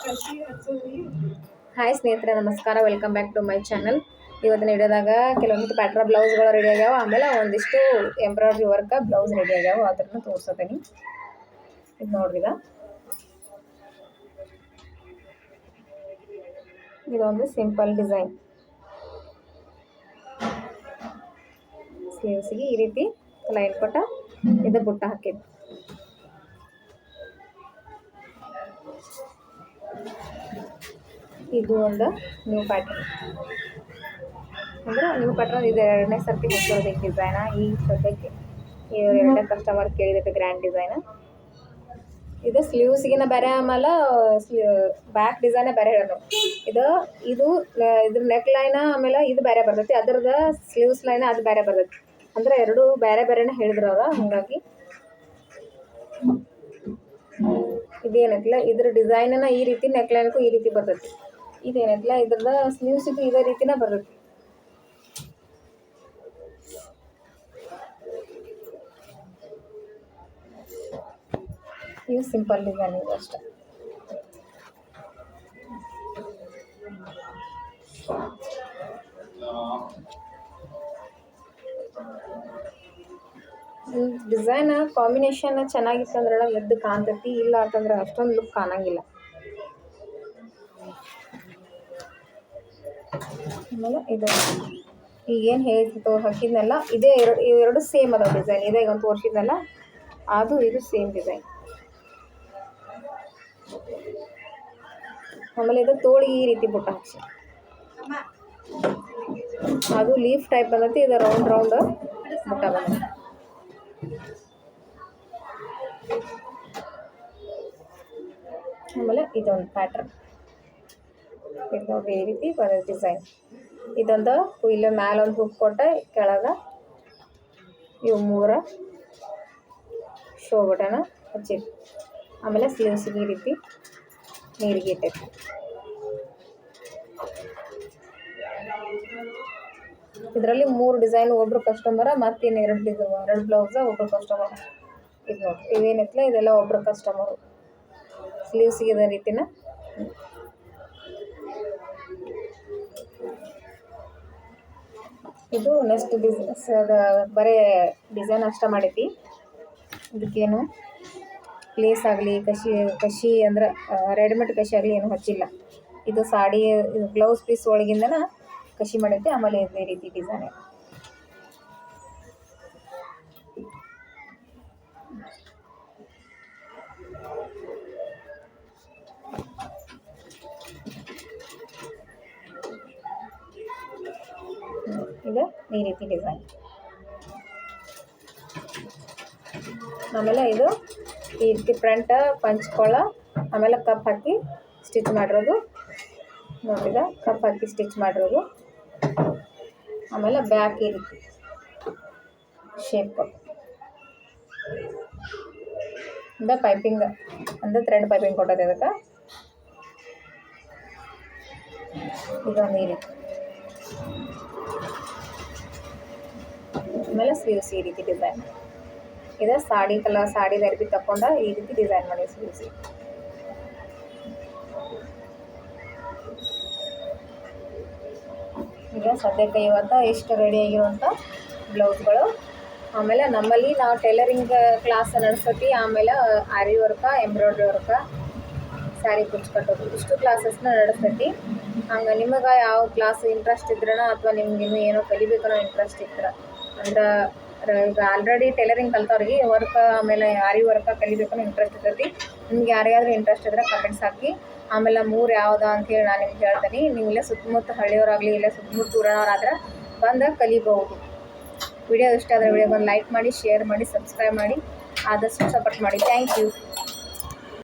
Hi ಸ್ನೇಹಿತರೆ, ನಮಸ್ಕಾರ. Welcome back to my channel. ಇವತ್ತಿನ ವಿಡಿಯೋದಾಗ ಕೆಲವೊಂದು ಪ್ಯಾಟ್ರನ್ ಬ್ಲೌಸ್ಗಳು ರೆಡಿ ಆಗ್ಯಾವ, ಆಮೇಲೆ ಒಂದಿಷ್ಟು ಎಂಬ್ರಾಯ್ಡ್ರಿ ವರ್ಕ್ ಬ್ಲೌಸ್ ರೆಡಿ ಆಗ್ಯಾವ. ಅದನ್ನು ತೋರಿಸ್ತೀನಿ. ಇದು ನೋಡ್ರಿ, ಇದೊಂದು ಸಿಂಪಲ್ ಡಿಸೈನ್. ಸ್ಲೀವ್ಸ್ಗೆ ಈ ರೀತಿ ಲೈನ್ ಕೊಟ್ಟ ಇದು ಬುಟ್ಟ ಹಾಕಿದ್ದು. ಇದು ಒಂದು ನ್ಯೂ ಪ್ಯಾಟರ್ನ್, ಅಂದ್ರೆ ನ್ಯೂ ಪ್ಯಾಟರ್ನ್. ಇದು 2ನೇ ಸರ್ತಿ ಹೊಸದಕ್ಕೆ ಡಿಸೈನ. ಈ ಸದ್ಯಕ್ಕೆ ಇವ್ರು 2ನೇ ಕಸ್ಟಮರ್ ಕೇಳಿದಕ್ಕೆ ಗ್ರ್ಯಾಂಡ್ ಡಿಸೈನ್. ಇದು ಸ್ಲೀವ್ಸ್ಗಿನ ಬೇರೆ, ಆಮೇಲೆ ಬ್ಯಾಕ್ ಡಿಸೈನೇ ಬೇರೆ ಹೇಳೋದು. ಇದು ಇದ್ರ ನೆಕ್ ಲೈನ, ಆಮೇಲೆ ಇದು ಬೇರೆ ಬರ್ತೈತಿ. ಅದ್ರದ್ದು ಸ್ಲೀವ್ಸ್ ಲೈನ್ ಅದು ಬೇರೆ ಬರ್ತೈತಿ. ಅಂದ್ರೆ ಎರಡು ಬೇರೆ ಬೇರೆನೇ ಹೇಳಿದ್ರು ಅವ್ರು. ಹಾಗಾಗಿ ಇದೇನೈತಿಲ್ಲ, ಇದ್ರ ಡಿಸೈನನ್ನ ಈ ರೀತಿ, ನೆಕ್ ಲೈನ್ಗೂ ಈ ರೀತಿ ಬರ್ತೈತಿ. ಇದೇನೈತಿಲ್ಲ, ಇದ್ರದ ಸ್ಲೀವ್ಸಿಗೂ ಇದೇ ರೀತಿನ ಬರ್ತೈತಿ. ಇವು ಸಿಂಪಲ್ ಡಿಸೈನ್ ಇದು ಅಷ್ಟೇ. ಡಿಸೈನ್ ಕಾಂಬಿನೇಷನ್ ಚೆನ್ನಾಗಿತ್ತು ಅಂದ್ರೆ ಎದ್ದು ಕಾಣ್ತೈತಿ, ಇಲ್ಲ ಅಂತಂದ್ರೆ ಅಷ್ಟೊಂದು ಲುಕ್ ಕಾಣಂಗಿಲ್ಲ. ಆಮೇಲೆ ಇದು ಈಗೇನು ಹೇಳ್ತಿತ್ತು ಹಾಕಿದ್ನಲ್ಲ, ಇದೇ ಎರಡು ಸೇಮ್ ಅದಾವ ಡಿಸೈನ್. ಇದೇ ಈಗ ಒಂದು ತೋರಿಸಿದ್ನಲ್ಲ, ಅದು ಇದು ಸೇಮ್ ಡಿಸೈನ್. ಆಮೇಲೆ ಇದು ತೋಳಿಗೆ ಈ ರೀತಿ ಬುಟ್ಟ ಹಾಕಿ, ಅದು ಲೀಫ್ ಟೈಪ್ ಬಂದೈತಿ. ಇದು ರೌಂಡ್ ರೌಂಡ್ ಬುಟ್ಟ ಬಂದೈತಿ. ಆಮೇಲೆ ಇದೊಂದು ಪ್ಯಾಟ್ರನ್, ಇದು ನೋಡ್ರಿ ಈ ರೀತಿ ಬರೋದು ಡಿಸೈನ್. ಇದೊಂದು ಇಲ್ಲ ಮ್ಯಾಲೆ ಒಂದು ಹುಕ್ ಕೊಟ್ಟ, ಕೆಳಗೆ ಇವು 3 ಶೋ ಬಟನ್ ಹಚ್ಚಿದ್ದು. ಆಮೇಲೆ ಸ್ಲೀವ್ಸಿಗೆ ಈ ರೀತಿ ನೀರಿಗೆ ಇಟ್ಟೈತಿ. ಇದರಲ್ಲಿ 3 ಡಿಸೈನ್ ಒಬ್ರು ಕಸ್ಟಮರ, ಮತ್ತಿನ್ನು 2 ಬ್ಲೌಸ ಒಬ್ರು ಕಸ್ಟಮರ್. ಇದು ನೋಡಿ, ಇವೇನೈತಿಲ್ಲ ಇದೆಲ್ಲ ಒಬ್ರು ಕಸ್ಟಮರು. ಸ್ಲೀವ್ಸಿಗೆ ಇದೇ ರೀತಿನ. ಇದು ನೆಕ್ಸ್ಟ್ ಬರೀ ಡಿಸೈನ್ ಅಷ್ಟ ಮಾಡೈತಿ. ಇದಕ್ಕೇನು ಪ್ಲೇಸ್ ಆಗಲಿ, ಕಸಿ ಅಂದ್ರೆ ರೆಡಿಮೇಡ್ ಕಸಿ ಆಗಲಿ ಏನು ಹಚ್ಚಿಲ್ಲ. ಇದು ಸಾಡಿ ಬ್ಲೌಸ್ ಪೀಸ್ ಒಳಗಿಂದನ ಕಸಿ ಮಾಡೈತಿ. ಆಮೇಲೆ ಇದೇ ರೀತಿ ಡಿಸೈನ್. ಇದು ಈ ರೀತಿ ಡಿಸೈನ್. ಆಮೇಲೆ ಇದು ಈ ರೀತಿ ಫ್ರಂಟ್ ಪಂಚ್ಕೊಳ್ಳ, ಆಮೇಲೆ ಕಪ್ ಹಾಕಿ ಸ್ಟಿಚ್ ಮಾಡಿರೋದು. ನೋಡಿದ ಕಪ್ ಹಾಕಿ ಸ್ಟಿಚ್ ಮಾಡಿರೋದು. ಆಮೇಲೆ ಬ್ಯಾಕ್ ಈ ರೀತಿ ಶೇಪ್ ಕೊಟ್ಟು ಇಂದ ಪೈಪಿಂಗ್ ಅಂದ್ರೆ ಥ್ರೆಡ್ ಪೈಪಿಂಗ್ ಕೊಟ್ಟದೆ ಅದಕ್ಕೆ. ಇದೊಂದು ಈ ರೀತಿ. ಆಮೇಲೆ ಸ್ಲೀವ್ಸ್ ಈ ರೀತಿ ಡಿಸೈನ್. ಇದು ಸಾಡಿ ಕಲರ್, ಸಾಡಿ ಅರ್ಬಿ ತಗೊಂಡ ಈ ರೀತಿ ಡಿಸೈನ್ ಮಾಡಿ ಸ್ಲೀವ್ಸ್. ಈಗ ಸದ್ಯಕ್ಕೆ ಇವತ್ತು ಇಷ್ಟು ರೆಡಿ ಆಗಿರುವಂಥ ಬ್ಲೌಸ್ಗಳು. ಆಮೇಲೆ ನಮ್ಮಲ್ಲಿ ನಾವು ಟೈಲರಿಂಗ್ ಕ್ಲಾಸ್ ನಡೆಸ್ತೀವಿ. ಆಮೇಲೆ aari work, embroidery work, sari ಕುಚ್ಚು ಕಟ್ಟೋದು, ಇಷ್ಟು ಕ್ಲಾಸಸ್ನ ನಡೆಸ್ತೈತಿ. ಹಂಗೆ ನಿಮಗೆ ಯಾವ ಕ್ಲಾಸ್ ಇಂಟ್ರೆಸ್ಟ್ ಇದ್ರನ, ಅಥವಾ ನಿಮ್ಗೆ ಇನ್ನೂ ಏನೋ ಕಲಿಬೇಕನ್ನೋ ಇಂಟ್ರೆಸ್ಟ್ ಇದ್ರ ಅಂದ್ರೆ, ಈಗ ಆಲ್ರೆಡಿ ಟೈಲರಿಂಗ್ ಕಲ್ತವ್ರಿಗೆ ವರ್ಕ್, ಆಮೇಲೆ ಆರಿ ವರ್ಕ ಕಲಿಬೇಕನ್ನೋ ಇಂಟ್ರೆಸ್ಟ್ ಇರ್ತೈತಿ. ನಿಮ್ಗೆ ಯಾರಿಗಾದ್ರೂ ಇಂಟ್ರೆಸ್ಟ್ ಇದ್ರೆ ಕಮೆಂಟ್ಸ್ ಹಾಕಿ. ಆಮೇಲೆ 3 ಯಾವ್ದು ಅಂಥೇಳಿ ನಾನು ನಿಮ್ಗೆ ಹೇಳ್ತೀನಿ. ನೀವು ಇಲ್ಲೇ ಸುತ್ತಮುತ್ತ ಹಳ್ಳಿಯವರಾಗಲಿ, ಇಲ್ಲೇ ಸುತ್ತಮುತ್ತ ಊರನವರಾದ್ರೆ ಬಂದು ಕಲಿಬಹುದು. ವಿಡಿಯೋ ಇಷ್ಟ ಆದರೆ ವಿಡಿಯೋಗೊಂದು ಲೈಕ್ ಮಾಡಿ, ಶೇರ್ ಮಾಡಿ, ಸಬ್ಸ್ಕ್ರೈಬ್ ಮಾಡಿ, ಆದಷ್ಟು ಸಪೋರ್ಟ್ ಮಾಡಿ. Thank you.